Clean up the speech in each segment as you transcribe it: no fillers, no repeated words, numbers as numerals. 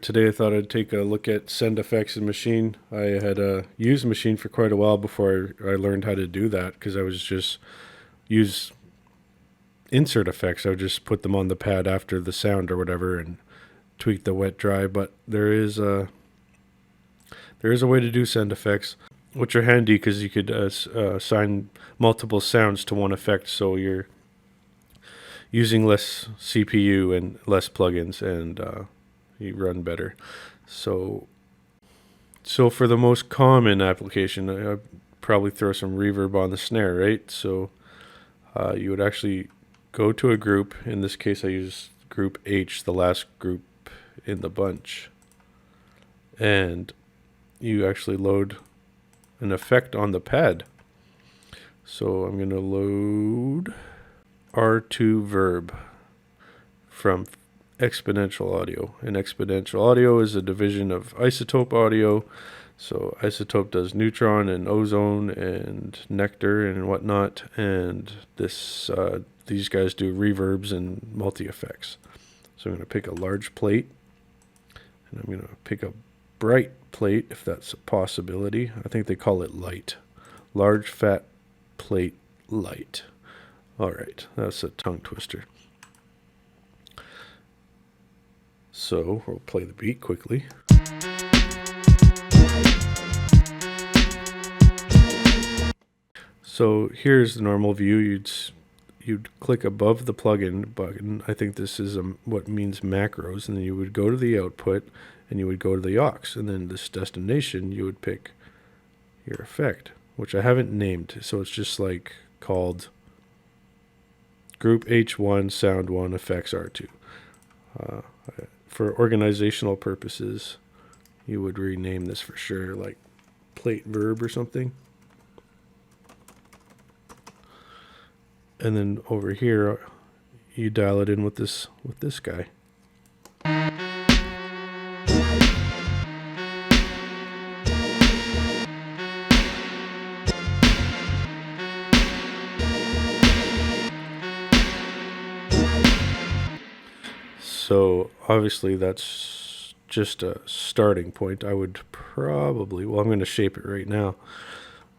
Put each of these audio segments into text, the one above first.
Today I thought I'd take a look at send effects in Maschine. I had used Maschine for quite a while before I learned how to do that, because I was just use insert effects. I would just put them on the pad after the sound or whatever and tweak the wet dry. But there is a way to do send effects, which are handy because you could assign multiple sounds to one effect, so you're using less CPU and less plugins, and you run better. So for the most common application, I'd probably throw some reverb on the snare, right? So you would actually go to a group. In this case, I use group H, the last group in the bunch. And you actually load an effect on the pad. So I'm going to load R2 Verb from Exponential Audio. And Exponential Audio is a division of Isotope Audio. So Isotope does neutron and ozone and nectar and whatnot, and these guys do reverbs and multi-effects. So I'm going to pick a large plate, and I'm going to pick a bright plate if that's a possibility. I think they call it light. Large fat plate light. All right, that's a tongue twister. So we'll play the beat quickly. So here's the normal view. You'd click above the plugin button. I think this is what means macros, and then you would go to the output, and you would go to the aux, and then this destination you would pick your effect, which I haven't named. So it's just like called Group H1 Sound 1 Effects R2. For organizational purposes, you would rename this for sure, like Plate Verb or something. And then over here, you dial it in with this guy. So obviously that's just a starting point. I would probably, I'm going to shape it right now.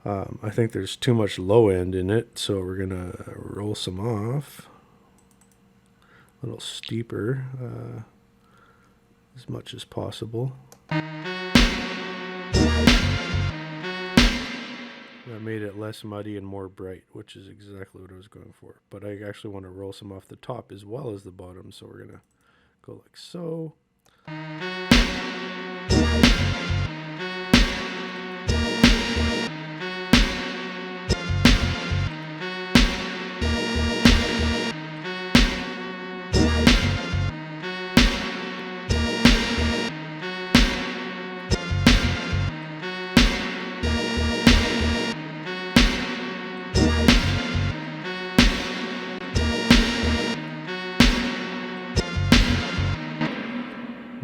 I think there's too much low end in it, so we're going to roll some off. A little steeper, as much as possible. I made it less muddy and more bright, which is exactly what I was going for. But I actually want to roll some off the top as well as the bottom, so we're going to go like so.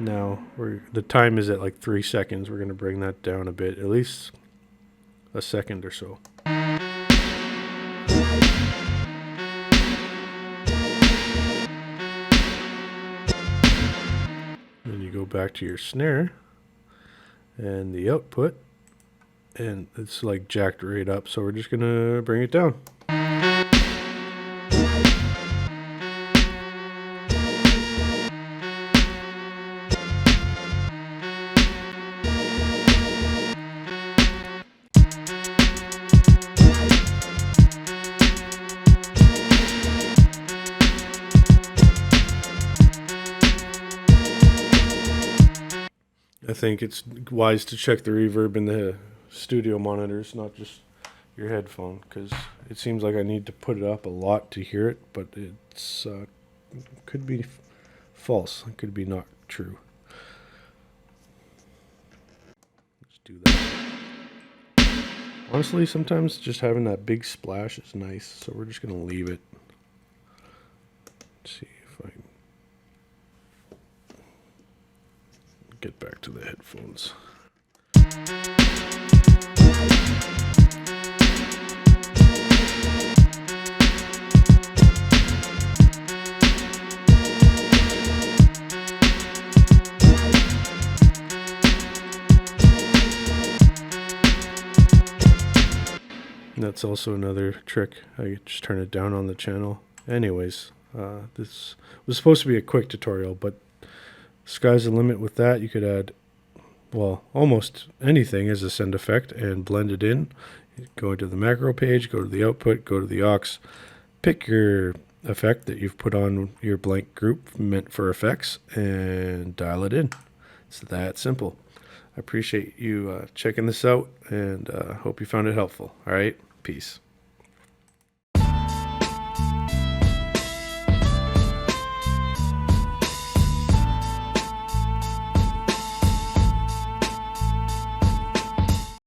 Now the time is at like 3 seconds. We're going to bring that down a bit, at least a second or so. Then you go back to your snare and the output, and it's like jacked right up, so we're just going to bring it down. I think it's wise to check the reverb in the studio monitors, not just your headphone, because it seems like I need to put it up a lot to hear it, but it's could be false. It could be not true. Let's do that. Honestly, sometimes just having that big splash is nice, so we're just going to leave it. Let's see if I can get back to the headphones. That's also another trick. I just turn it down on the channel. Anyways, this was supposed to be a quick tutorial, but sky's the limit with that. You could add, well, almost anything as a send effect and blend it in. Go into the macro page, go to the output, go to the aux, pick your effect that you've put on your blank group meant for effects, and dial it in. It's that simple. I appreciate you checking this out, and hope you found it helpful. All right, peace.